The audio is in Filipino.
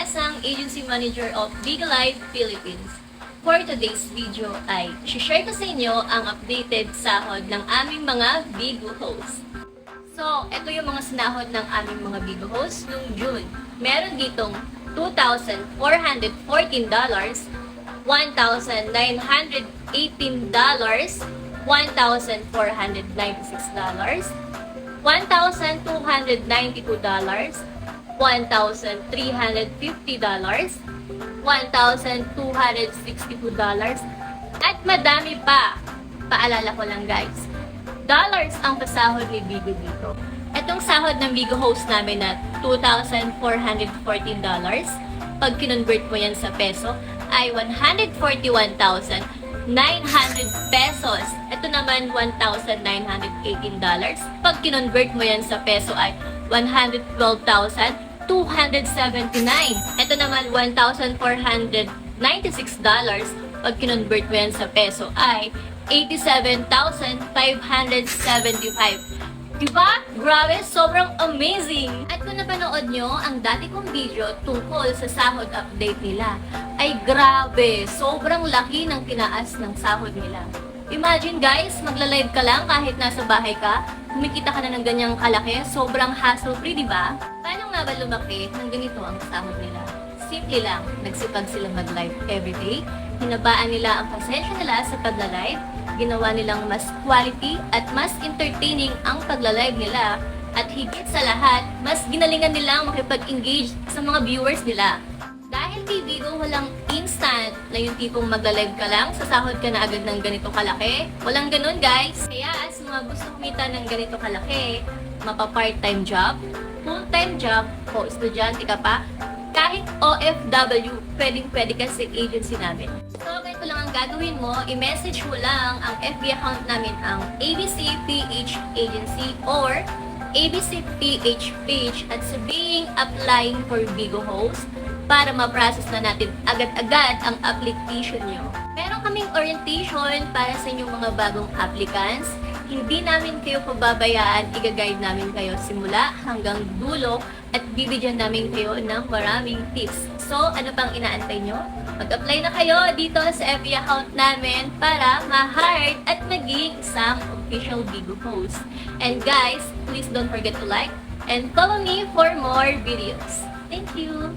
isang agency manager of Bigo Live Philippines. For today's video ay share ko sa inyo ang updated sahod ng aming mga Bigo hosts. So, ito yung mga sinahod ng aming mga Bigo hosts noong June. Meron ditong $2,414, $1,918, $1,496, $1,292, $1,352, $1,262, at madami pa. Paalala ko lang guys, dollars ang pasahod ni Bigo dito. Itong sahod ng Bigo host namin na $2,414, pag kinonvert mo yan sa peso, ay 141,900 pesos. Ito naman, $1,918. Pag kinonvert mo yan sa peso ay 112,279. Ito naman, $1,496. Pag kinonvert mo yan sa peso ay 87,575. Diba? Grabe, sobrang amazing! At kung napanood nyo ang dati kong video tungkol sa sahod update nila, ay grabe, sobrang laki ng tinaas ng sahod nila. Imagine guys, magla-live ka lang kahit nasa bahay ka, kumikita ka na ng ganyang kalaki, sobrang hassle-free, diba? Paano nga ba lumaki ng ganito ang sahod nila? Simple lang, nagsipag sila mag-live everyday, hinabaan nila ang pasensya nila sa pagla-live, ginawa nilang mas quality at mas entertaining ang pagla-live nila, at higit sa lahat, mas ginalingan nilang makipag-engage sa mga viewers nila. Dahil kay Bigo, walang instant na yung tipong magla-live ka lang, sasahod ka na agad ng ganito kalaki. Walang ganun guys. Kaya sa mga gusto kumita ng ganito kalaki, mapa-part-time job, full-time job, o estudyante ka pa, kahit OFW, pwedeng-pwede ka sa agency namin. So, ganito lang ang gagawin mo, i-message mo lang ang FB account namin, ang ABC PH Agency or ABC PH Page, at sabihing applying for Bigo host para ma-process na natin agad-agad ang application nyo. Meron kaming orientation para sa inyong mga bagong applicants. Hindi namin kayo pababayaan, i-guide namin kayo simula hanggang dulo at bibigyan namin kayo ng maraming tips. So, ano pang inaantay nyo? Mag-apply na kayo dito sa FB account namin para ma-hired at maging isang official Bigo host. And guys, please don't forget to like and follow me for more videos. Thank you!